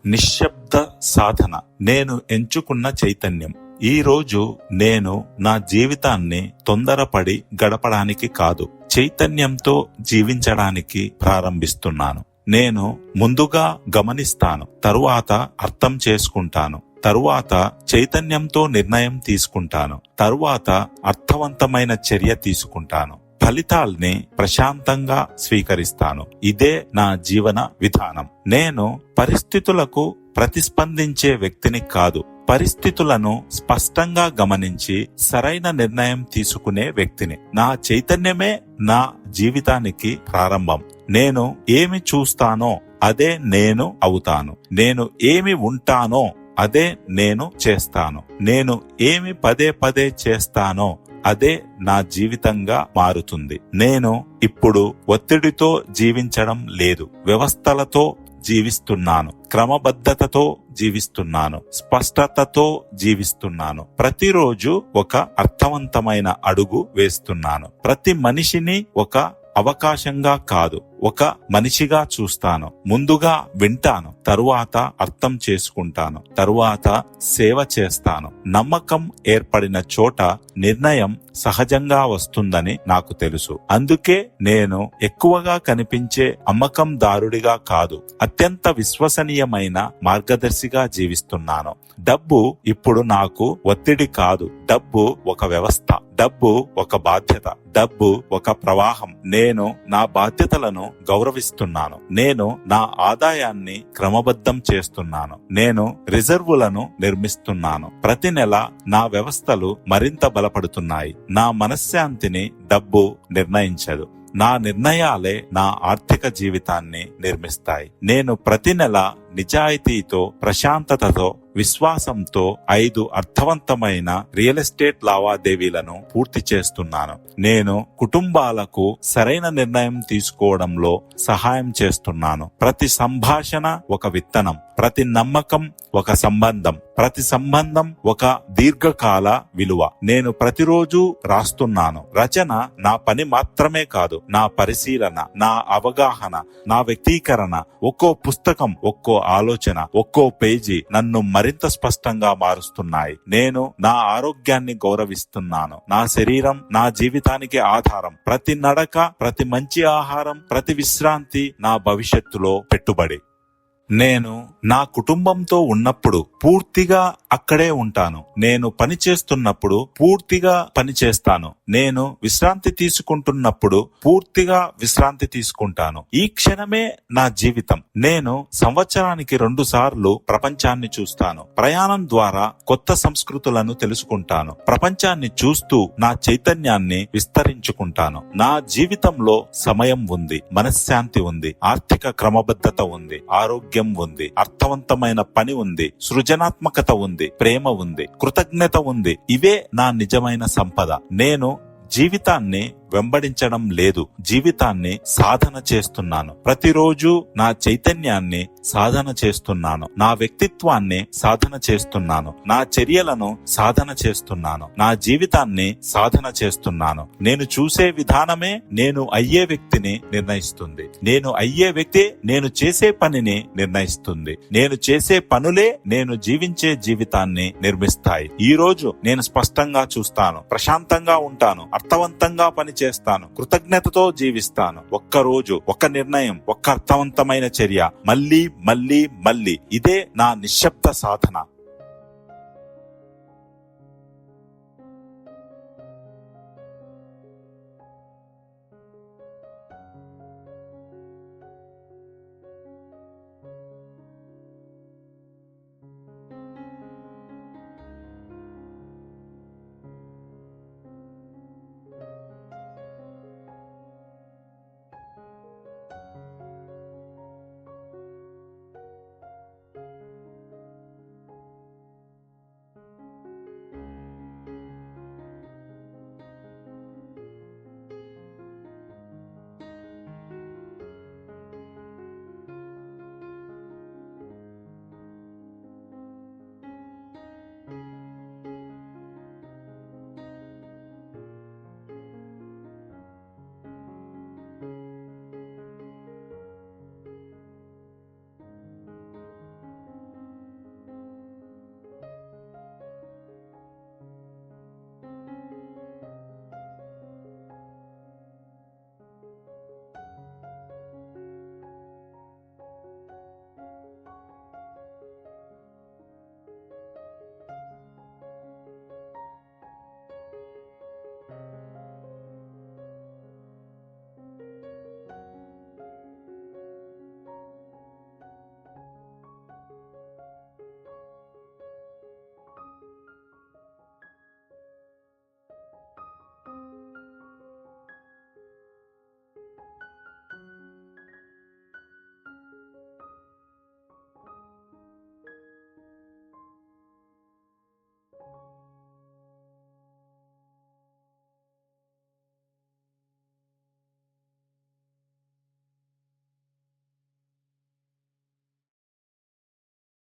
నిశ్శబ్ద సాధన. నేను ఎంచుకున్న చైతన్యం. ఈ రోజు నేను నా జీవితాన్ని తొందరపడి గడపడానికి కాదు, చైతన్యంతో జీవించడానికి ప్రారంభిస్తున్నాను. నేను ముందుగా గమనిస్తాను, తరువాత అర్థం చేసుకుంటాను, తరువాత చైతన్యంతో నిర్ణయం తీసుకుంటాను, తరువాత అర్థవంతమైన చర్య తీసుకుంటాను, ఫలితాల్ని ప్రశాంతంగా స్వీకరిస్తాను. ఇదే నా జీవన విధానం. నేను పరిస్థితులకు ప్రతిస్పందించే వ్యక్తిని కాదు, పరిస్థితులను స్పష్టంగా గమనించి సరైన నిర్ణయం తీసుకునే వ్యక్తిని. నా చైతన్యమే నా జీవితానికి ప్రారంభం. నేను ఏమి చూస్తానో అదే నేను అవుతాను. నేను ఏమి ఉంటానో అదే నేను చేస్తాను. నేను ఏమి పదే పదే చేస్తానో అదే నా జీవితంగా మారుతుంది. నేను ఇప్పుడు ఒత్తిడితో జీవించడం లేదు, వ్యవస్థలతో జీవిస్తున్నాను, క్రమబద్ధతతో జీవిస్తున్నాను, స్పష్టతతో జీవిస్తున్నాను. ప్రతిరోజు ఒక అర్థవంతమైన అడుగు వేస్తున్నాను. ప్రతి మనిషిని ఒక అవకాశంగా కాదు, ఒక మనిషిగా చూస్తాను. ముందుగా వింటాను, తరువాత అర్థం చేసుకుంటాను, తరువాత సేవ చేస్తాను. నమ్మకం ఏర్పడిన చోట నిర్ణయం సహజంగా వస్తుందని నాకు తెలుసు. అందుకే నేను ఎక్కువగా కనిపించే అమ్మకందారుడిగా కాదు, అత్యంత విశ్వసనీయమైన మార్గదర్శిగా జీవిస్తున్నాను. డబ్బు ఇప్పుడు నాకు ఒత్తిడి కాదు. డబ్బు ఒక వ్యవస్థ, డబ్బు ఒక బాధ్యత, డబ్బు ఒక ప్రవాహం. నేను నా బాధ్యతలను గౌరవిస్తున్నాను. నేను నా ఆదాయాన్ని క్రమబద్ధం చేస్తున్నాను. నేను రిజర్వులను నిర్మిస్తున్నాను. ప్రతి నెల నా వ్యవస్థలు మరింత బలపడుతున్నాయి. నా మనశ్శాంతిని డబ్బు నిర్ణయించదు, నా నిర్ణయాలే నా ఆర్థిక జీవితాన్ని నిర్మిస్తాయి. నేను ప్రతి నెల నిజాయితీతో, ప్రశాంతతతో, విశ్వాసంతో 5 అర్థవంతమైన రియల్ ఎస్టేట్ లావాదేవీలను పూర్తి చేస్తున్నాను. నేను కుటుంబాలకు సరైన నిర్ణయం తీసుకోవడంలో సహాయం చేస్తున్నాను. ప్రతి సంభాషణ ఒక విత్తనం, ప్రతి నమ్మకం ఒక సంబంధం, ప్రతి సంబంధం ఒక దీర్ఘకాల విలువ. నేను ప్రతిరోజు రాస్తున్నాను. రచన నా పని మాత్రమే కాదు, నా పరిశీలన, నా అవగాహన, నా వ్యక్తీకరణ. ఒక్కో పుస్తకం, ఒక్కో ఆలోచన, ఒక్కో పేజీ నన్ను మరింత స్పష్టంగా మారుస్తున్నాయి. నేను నా ఆరోగ్యాన్ని గౌరవిస్తున్నాను. నా శరీరం నా జీవితానికి ఆధారం. ప్రతి నడక, ప్రతి మంచి ఆహారం, ప్రతి విశ్రాంతి నా భవిష్యత్తులో పెట్టుబడి. నేను నా కుటుంబంతో ఉన్నప్పుడు పూర్తిగా అక్కడే ఉంటాను. నేను పని చేస్తున్నప్పుడు పూర్తిగా పని చేస్తాను. నేను విశ్రాంతి తీసుకుంటున్నప్పుడు పూర్తిగా విశ్రాంతి తీసుకుంటాను. ఈ క్షణమే నా జీవితం. నేను సంవత్సరానికి 2 సార్లు ప్రపంచాన్ని చూస్తాను. ప్రయాణం ద్వారా కొత్త సంస్కృతులను తెలుసుకుంటాను. ప్రపంచాన్ని చూస్తూ నా చైతన్యాన్ని విస్తరించుకుంటాను. నా జీవితంలో సమయం ఉంది, మనశ్శాంతి ఉంది, ఆర్థిక క్రమబద్ధత ఉంది, ఆరోగ్యం ఉంది, అర్థవంతమైన పని ఉంది, సృజనాత్మకత ఉంది, ప్రేమ ఉంది, కృతజ్ఞత ఉంది. ఇవే నా నిజమైన సంపద. నేను జీవితాన్ని వెంబడించడం లేదు, జీవితాన్ని సాధన చేస్తున్నాను. ప్రతిరోజు నా చైతన్యాన్ని సాధన చేస్తున్నాను, నా వ్యక్తిత్వాన్ని సాధన చేస్తున్నాను, నా చర్యలను సాధన చేస్తున్నాను, నా జీవితాన్ని సాధన చేస్తున్నాను. నేను చూసే విధానమే నేను అయ్యే వ్యక్తిని నిర్ణయిస్తుంది. నేను అయ్యే వ్యక్తి నేను చేసే పనిని నిర్ణయిస్తుంది. నేను చేసే పనులే నేను జీవించే జీవితాన్ని నిర్మిస్తాయి. ఈ రోజు నేను స్పష్టంగా చూస్తాను, ప్రశాంతంగా ఉంటాను, అర్థవంతంగా పని చేస్తాను, కృతజ్ఞతతో జీవిస్తాను. ఒక్క రోజు, ఒక్క నిర్ణయం, ఒక్క అర్థవంతమైన చర్య, మళ్ళీ మళ్ళీ మళ్ళీ. ఇదే నా నిశ్శబ్ద సాధన.